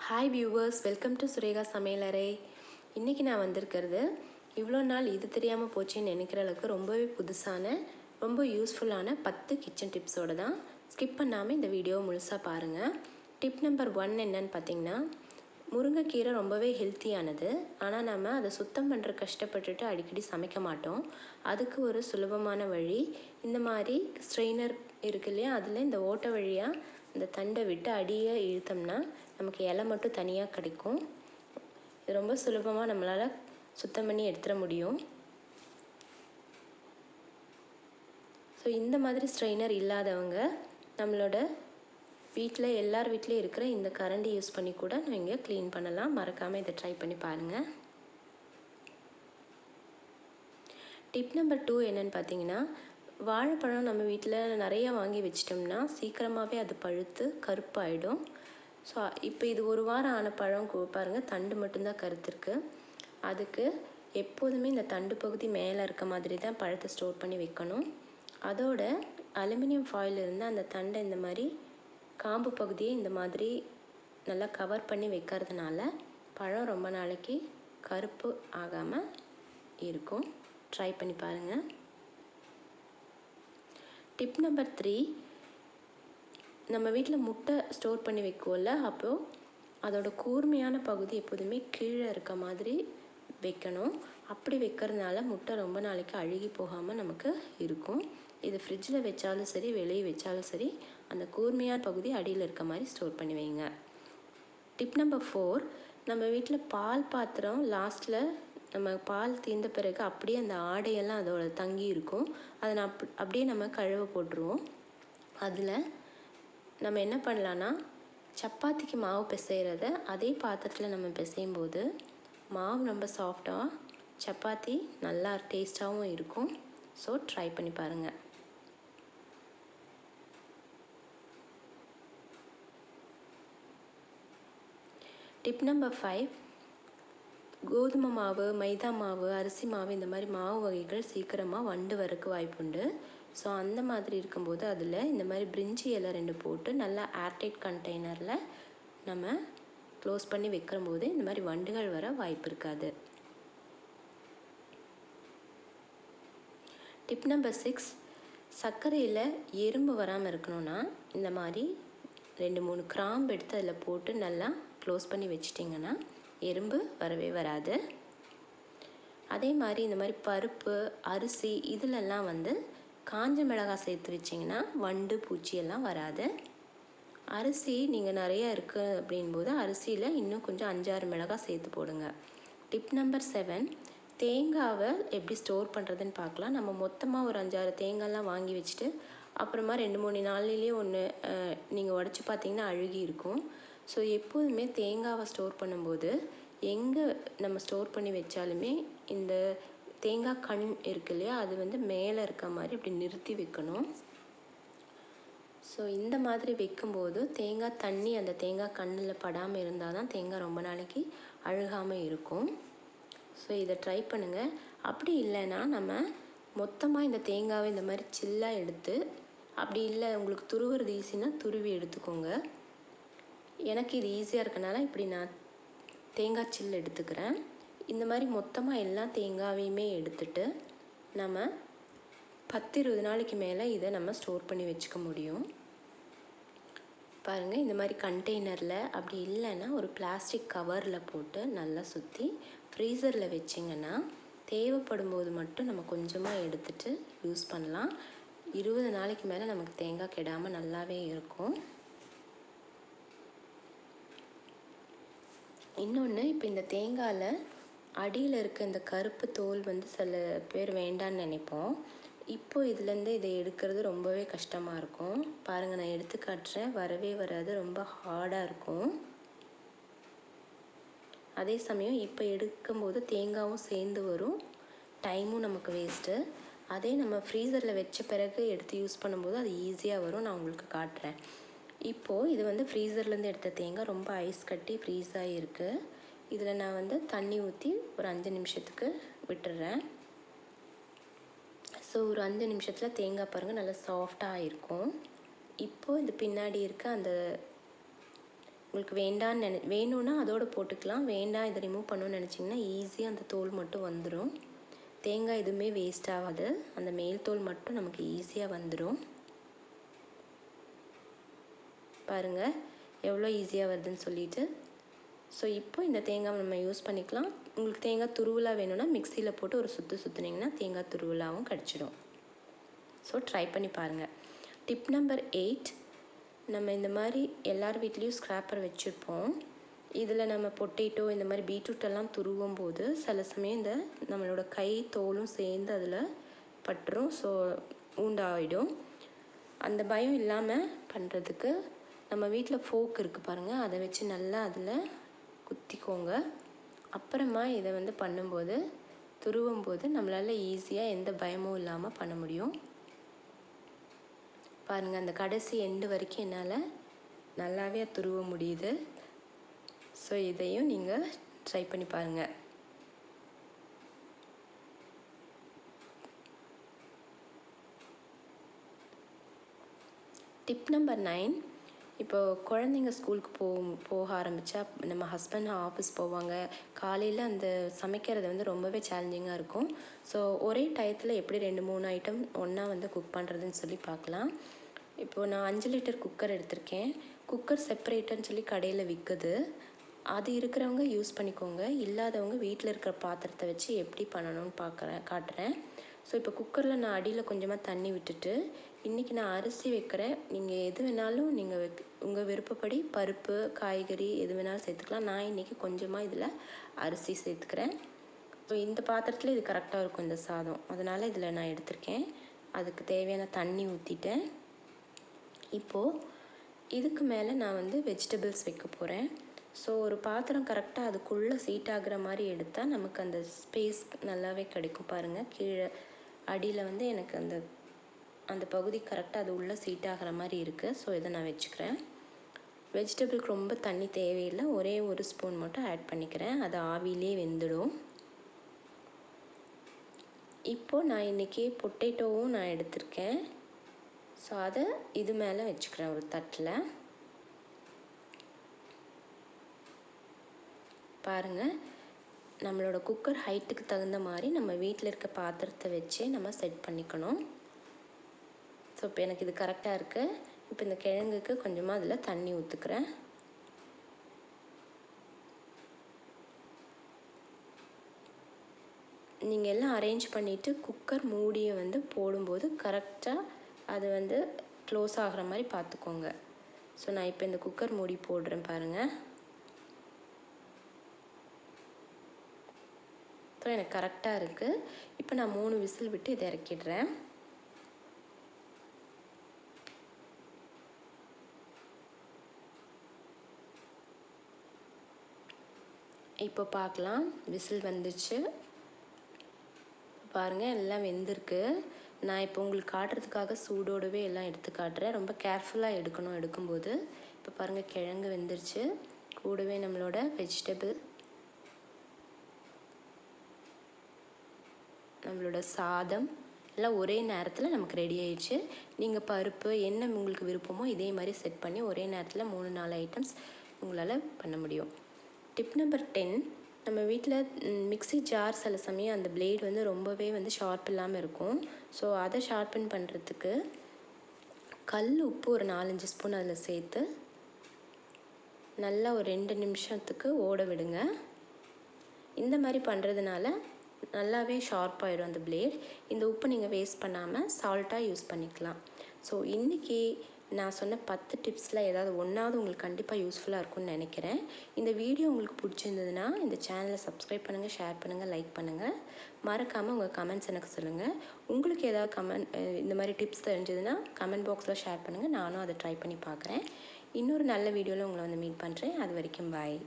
Hi viewers, welcome to Surekha சமையலறை. இன்றைக்கி நான் வந்திருக்கிறது இவ்வளோ நாள் இது தெரியாமல் போச்சுன்னு நினைக்கிற அளவுக்கு ரொம்பவே புதுசான ரொம்ப யூஸ்ஃபுல்லான 10 கிச்சன் டிப்ஸோடு தான். ஸ்கிப் பண்ணாமல் இந்த வீடியோ முழுசாக பாருங்கள். டிப் நம்பர் 1 என்னன்னு பார்த்தீங்கன்னா, முருங்கைக்கீரை ரொம்பவே ஹெல்த்தியானது. ஆனால் நம்ம அதை சுத்தம் பண்ணுற கஷ்டப்பட்டுட்டு அடிக்கடி சமைக்க மாட்டோம். அதுக்கு ஒரு சுலபமான வழி, இந்த மாதிரி ஸ்ட்ரெயினர் இருக்கு இல்லையா, அதில் இந்த ஓட்டை வழியாக இந்த தண்டை விட்டு அடியை இழுத்தோம்னா நமக்கு இலை மட்டும் தனியாக கிடைக்கும். இது ரொம்ப சுலபமாக நம்மளால் சுத்தம் பண்ணி எடுத்துட முடியும். ஸோ இந்த மாதிரி ஸ்ட்ரெயினர் இல்லாதவங்க நம்மளோட வீட்டில் எல்லார் வீட்லேயும் இருக்கிற இந்த கரண்டி யூஸ் பண்ணி கூட நீங்கள் க்ளீன் பண்ணலாம். மறக்காமல் இதை ட்ரை பண்ணி பாருங்கள். டிப் நம்பர் 2 என்னென்னு பார்த்தீங்கன்னா, வாழைப்பழம் நம்ம வீட்டில் நிறையா வாங்கி வச்சிட்டோம்னா சீக்கிரமாகவே அது பழுத்து கருப்பாயிடும். ஸோ இப்போ இது ஒரு வாரம் ஆன பழம் பாருங்கள், தண்டு மட்டும்தான் கருத்துருக்கு. அதுக்கு எப்போதுமே இந்த தண்டு பகுதி மேலே இருக்க மாதிரி தான் பழத்தை ஸ்டோர் பண்ணி வைக்கணும். அதோட அலுமினியம் ஃபாயில் இருந்தால் அந்த தண்டை இந்த மாதிரி காம்பு பகுதியை இந்த மாதிரி நல்லா கவர் பண்ணி வைக்கிறதுனால பழம் ரொம்ப நாளைக்கு கருப்பு ஆகாமல் இருக்கும். ட்ரை பண்ணி பாருங்கள். டிப் நம்பர் 3, நம்ம வீட்டில் முட்டை ஸ்டோர் பண்ணி வைக்குவோம்ல, அப்போது அதோட கூர்மையான பகுதி எப்போதுமே கீழே இருக்க மாதிரி வைக்கணும். அப்படி வைக்கிறதுனால முட்டை ரொம்ப நாளைக்கு அழுகி போகாமல் நமக்கு இருக்கும். இது ஃப்ரிட்ஜில் வச்சாலும் சரி, வெளியே வச்சாலும் சரி, அந்த கூர்மையான பகுதி அடியில் இருக்க மாதிரி ஸ்டோர் பண்ணி வைங்க. டிப் நம்பர் 4, நம்ம வீட்டில் பால் பாத்திரம் லாஸ்ட்டில் நம்ம பால் தீர்ந்த பிறகு அப்படியே அந்த ஆடையெல்லாம் அதோட தங்கி இருக்கும். அதை அப்படியே நம்ம கழுவ போட்டுருவோம். அதில் நம்ம என்ன பண்ணலான்னா, சப்பாத்திக்கு மாவு பிசைகிறத அதே பாத்திரத்தில் நம்ம பிசையும் போது மாவு ரொம்ப சாஃப்டாக, சப்பாத்தி நல்லா டேஸ்ட்டாகவும் இருக்கும். ஸோ ட்ரை பண்ணி பாருங்கள். டிப் நம்பர் 5, கோதுமை மாவு, மைதா மாவு, அரிசி மாவு, இந்த மாதிரி மாவு வகைகள் சீக்கிரமாக வண்டு வரக்கு வாய்ப்புண்டு. ஸோ அந்த மாதிரி இருக்கும்போது அதில் இந்த மாதிரி பிரிஞ்சி இலை 2 போட்டு நல்லா ஏர்டைட் கண்டெய்னரில் நம்ம க்ளோஸ் பண்ணி வைக்கும்போது இந்த மாதிரி வண்டுகள் வர வாய்ப்பு இருக்காது. டிப் நம்பர் 6, சர்க்கரையில் எறும்பு வராமல் இருக்கணும்னா இந்த மாதிரி 2-3 கிராம்பு எடுத்து அதில் போட்டு நல்லா க்ளோஸ் பண்ணி வச்சிட்டிங்கன்னா எறும்பு வரவே வராது. அதே மாதிரி இந்த மாதிரி பருப்பு, அரிசி இதிலெல்லாம் காஞ்ச மிளகாய் சேர்த்து வச்சிங்கன்னா வண்டு பூச்சியெல்லாம் வராது. அரிசி நீங்கள் நிறையா இருக்குது அப்படின்போது அரிசியில் இன்னும் கொஞ்சம் 5-6 மிளகாய் சேர்த்து போடுங்க. டிப் நம்பர் 7, தேங்காவை எப்படி ஸ்டோர் பண்ணுறதுன்னு பார்க்கலாம். நம்ம மொத்தமாக ஒரு 5-6 தேங்காய்லாம் வாங்கி வச்சுட்டு அப்புறமா 2-3 நாள்லேயே ஒன்று நீங்கள் உடச்சி பார்த்தீங்கன்னா அழுகி இருக்கும். ஸோ எப்போதுமே தேங்காவை ஸ்டோர் பண்ணும்போது எங்கே நம்ம ஸ்டோர் பண்ணி வச்சாலுமே இந்த தேங்காய் கண் இருக்கு இல்லையா, அது மேலே இருக்க மாதிரி இப்படி நிறுத்தி வைக்கணும். ஸோ இந்த மாதிரி வைக்கும்போது தேங்காய் தண்ணி அந்த தேங்காய் கண்ணில் படாமல் இருந்தால் தான் தேங்காய் ரொம்ப நாளைக்கு அழுகாமல் இருக்கும். ஸோ இதை ட்ரை பண்ணுங்கள். அப்படி இல்லைன்னா நம்ம மொத்தமாக இந்த தேங்காவை இந்த மாதிரி சில்லாக எடுத்து, அப்படி இல்லை உங்களுக்கு துருவுறது ஈஸின்னா துருவி எடுத்துக்கோங்க. எனக்கு இது ஈஸியாக இருக்கனால இப்படி நான் தேங்காய் சில்லு எடுத்துக்கிறேன். இந்த மாதிரி மொத்தமாக எல்லா தேங்காவையுமே எடுத்துட்டு நம்ம 10-20 நாளைக்கு மேலே இதை நம்ம ஸ்டோர் பண்ணி வச்சுக்க முடியும். பாருங்கள், இந்த மாதிரி கண்டெய்னரில், அப்படி இல்லைன்னா ஒரு பிளாஸ்டிக் கவரில் போட்டு நல்லா சுற்றி ஃப்ரீசரில் வச்சிங்கன்னா தேவைப்படும் போது மட்டும் நம்ம கொஞ்சமாக எடுத்துகிட்டு யூஸ் பண்ணலாம். 20 நாளைக்கு மேலே நமக்கு தேங்காய் கெடாமல் நல்லாவே இருக்கும். இன்னொன்று, இப்போ இந்த தேங்காயில் அடியில் இருக்க இந்த கருப்பு தோல் சில பேர் வேண்டான்னு நினைப்போம். இப்போது இதுலேருந்து இதை எடுக்கிறது ரொம்பவே கஷ்டமாக இருக்கும். பாருங்கள், நான் எடுத்து காட்டுறேன், வரவே வராது, ரொம்ப ஹார்டாக இருக்கும். அதே சமயம் இப்போ எடுக்கும்போது தேங்காயும் சேர்ந்து வரும், டைமும் நமக்கு வேஸ்ட்டு. அதே நம்ம ஃப்ரீசரில் வச்ச பிறகு எடுத்து யூஸ் பண்ணும்போது அது ஈஸியாக வரும். நான் உங்களுக்கு காட்டுறேன். இப்போது இது ஃப்ரீசர்லேருந்து எடுத்த தேங்காய் ரொம்ப ஐஸ் கட்டி ஃப்ரீஸ் ஆகிருக்கு. இதில் நான் தண்ணி ஊற்றி ஒரு 5 நிமிஷத்துக்கு விட்டுடுறேன். ஸோ ஒரு 5 நிமிஷத்தில் தேங்காய் பாருங்கள் நல்லா சாஃப்டாக இருக்கும். இப்போது இது பின்னாடி இருக்க அந்த உங்களுக்கு வேணும்னா அதோடு போட்டுக்கலாம். வேண்டாம் இதை ரிமூவ் பண்ணணும்னு நினச்சிங்கன்னா ஈஸியாக அந்த தோல் மட்டும் வந்துடும். தேங்காய் எதுவுமே வேஸ்ட் ஆகாது. அந்த மேல் தோல் மட்டும் நமக்கு ஈஸியாக வந்துடும். பாருங்கள் எவ்வளோ ஈஸியாக வருதுன்னு சொல்லிட்டு. ஸோ இப்போ இந்த தேங்காய் நம்ம யூஸ் பண்ணிக்கலாம். உங்களுக்கு தேங்காய் துருவலாக வேணும்னா மிக்சியில் போட்டு ஒரு சுற்றுனீங்கன்னா தேங்காய் துருவலாகவும் கிடச்சிடும். ஸோ ட்ரை பண்ணி பாருங்கள். டிப் நம்பர் 8, நம்ம இந்த மாதிரி எல்லார் வீட்லேயும் ஸ்க்ராப்பர் வச்சுருப்போம். இதில் நம்ம பொட்டேட்டோ இந்த மாதிரி பீட்ரூட்டெல்லாம் துருவும் போது சில சமயம் இந்த நம்மளோட கை தோலும் சேர்ந்து அதில் பட்டுரும். ஸோ ஊண்டாகிடும். அந்த பயம் இல்லாமல் பண்ணுறதுக்கு நம்ம வீட்டில் ஃபோக் இருக்குது பாருங்கள், அதை வச்சு நல்லா அதில் குத்திக்கோங்க. அப்புறமா இதை வந்து பண்ணும்போது துருவும் போது நம்மளால் ஈஸியாக எந்த பயமும் இல்லாமல் பண்ண முடியும். பாருங்கள் அந்த கடைசி எண்டு வரைக்கும் என்னால் நல்லாவே துருவ முடியுது. ஸோ இதையும் நீங்கள் ட்ரை பண்ணி பாருங்கள். டிப் நம்பர் 9, இப்போது குழந்தைங்க ஸ்கூலுக்கு போக ஆரம்பித்தா நம்ம ஹஸ்பண்ட் ஆஃபீஸ் போவாங்க. காலையில் அந்த சமைக்கிறது வந்து ரொம்பவே சேலஞ்சிங்காக இருக்கும். ஸோ ஒரே டயத்தில் எப்படி 2-3 ஐட்டம் ஒன்றா வந்து குக் பண்ணுறதுன்னு சொல்லி பார்க்கலாம். இப்போது நான் 5 லிட்டர் குக்கர் எடுத்திருக்கேன். குக்கர் செப்பரேட்டர்னு சொல்லி கடையில் விற்குது. அது இருக்கிறவங்க யூஸ் பண்ணிக்கோங்க. இல்லாதவங்க வீட்டில் இருக்கிற பாத்திரத்தை வச்சு எப்படி பண்ணணும்னு காட்டுறேன். ஸோ இப்போ குக்கரில் நான் அடியில் கொஞ்சமாக தண்ணி விட்டுட்டு இன்றைக்கி நான் அரிசி வைக்கிறேன். நீங்கள் எது வேணாலும் நீங்கள் உங்கள் விருப்பப்படி பருப்பு காய்கறி எது வேணாலும் சேர்த்துக்கலாம். நான் இன்றைக்கி கொஞ்சமாக இதில் அரிசி சேர்த்துக்கிறேன். ஸோ இந்த பாத்திரத்தில் இது கரெக்டாக இருக்கும் இந்த சாதம். அதனால் இதில் நான் எடுத்திருக்கேன். அதுக்கு தேவையான தண்ணி ஊற்றிட்டேன். இப்போது இதுக்கு மேலே நான் வந்து வெஜிடபிள்ஸ் வைக்க போகிறேன். ஸோ ஒரு பாத்திரம் கரெக்டாக அதுக்குள்ளே சீட் ஆகிற மாதிரி எடுத்தால் நமக்கு அந்த ஸ்பேஸ் நல்லாவே கிடைக்கும். பாருங்கள் கீழே அடியில் வந்து எனக்கு அந்த பகுதி கரெக்டாக அது உள்ளே சீட் ஆகிற மாதிரி இருக்குது. ஸோ இதை நான் வச்சுக்கிறேன். வெஜிடபிளுக்கு ரொம்ப தண்ணி தேவையில்லை. ஒரே ஒரு ஸ்பூன் மட்டும் ஆட் பண்ணிக்கிறேன். அது ஆவிலே வெந்துடும். இப்போது நான் இன்றைக்கி பொட்டேட்டோவும் நான் எடுத்திருக்கேன். ஸோ அதை இது மேலே வச்சுக்கிறேன் ஒரு தட்டில். பாருங்கள் நம்மளோட குக்கர் ஹைட்டுக்கு தகுந்த மாதிரி நம்ம வீட்டில் இருக்க பாத்திரத்தை வச்சே நம்ம செட் பண்ணிக்கணும். ஸோ இப்போ எனக்கு இது கரெக்டாக இருக்குது. இப்போ இந்த கிழங்குக்கு கொஞ்சமாக அதில் தண்ணி ஊற்றுக்கிறேன். நீங்கள் எல்லாம் அரேஞ்ச் பண்ணிவிட்டு குக்கர் மூடியை வந்து போடும்போது கரெக்டாக அது வந்து க்ளோஸ் ஆகிற மாதிரி பார்த்துக்கோங்க. ஸோ நான் இப்போ இந்த குக்கர் மூடி போடுறேன் பாருங்கள். ஸோ எனக்கு கரெக்டாக இருக்குது. இப்போ நான் 3 விசில் விட்டு இதை இறக்கிடுறேன். இப்போ பார்க்கலாம், விசில் வந்துச்சு பாருங்கள், எல்லாம் வெந்திருக்கு. நான் இப்போ உங்களுக்கு காட்டுறதுக்காக சூடோடவே எல்லாம் எடுத்து காட்டுறேன். ரொம்ப கேர்ஃபுல்லாக எடுக்கும்போது. இப்போ பாருங்கள் கிழங்கு வெந்துருச்சு. கூடவே நம்மளோட வெஜிடபிள், நம்மளோட சாதம் எல்லாம் ஒரே நேரத்தில் நமக்கு ரெடி ஆயிடுச்சு. நீங்கள் பருப்பு என்ன உங்களுக்கு விருப்பமோ இதே மாதிரி செட் பண்ணி ஒரே நேரத்தில் 3-4 ஐட்டம்ஸ் உங்களால் பண்ண முடியும். டிப் நம்பர் 10, நம்ம வீட்டில் மிக்ஸி ஜார் சில சமயம் அந்த பிளேடு வந்து ரொம்பவே வந்து ஷார்ப் இல்லாமல் இருக்கும். ஸோ அதை ஷார்ப்பன் பண்ணுறதுக்கு கல் உப்பு ஒரு 4-5 ஸ்பூன் அதில் சேர்த்து நல்லா ஒரு 2 நிமிஷத்துக்கு ஓட விடுங்க. இந்த மாதிரி பண்ணுறதுனால நல்லாவே ஷார்ப்பாகிடும் அந்த பிளேட். இந்த உப்பு நீங்கள் வேஸ்ட் பண்ணாமல் சால்ட்டாக யூஸ் பண்ணிக்கலாம். ஸோ இன்றைக்கி நான் சொன்ன 10 டிப்ஸில் ஏதாவது ஒன்றாவது உங்களுக்கு கண்டிப்பாக யூஸ்ஃபுல்லாக இருக்கும்னு நினைக்கிறேன். இந்த வீடியோ உங்களுக்கு பிடிச்சிருந்ததுன்னா இந்த சேனலை சப்ஸ்கிரைப் பண்ணுங்கள், ஷேர் பண்ணுங்கள், லைக் பண்ணுங்கள். மறக்காமல் உங்கள் கமெண்ட்ஸ் எனக்கு சொல்லுங்கள். உங்களுக்கு ஏதாவது இந்த மாதிரி டிப்ஸ் தெரிஞ்சதுன்னா கமெண்ட் பாக்ஸில் ஷேர் பண்ணுங்கள். நானும் அதை ட்ரை பண்ணி பார்க்குறேன். இன்னொரு நல்ல வீடியோவில் உங்களை வந்து மீட் பண்ணுறேன். அது வரைக்கும் பாய்.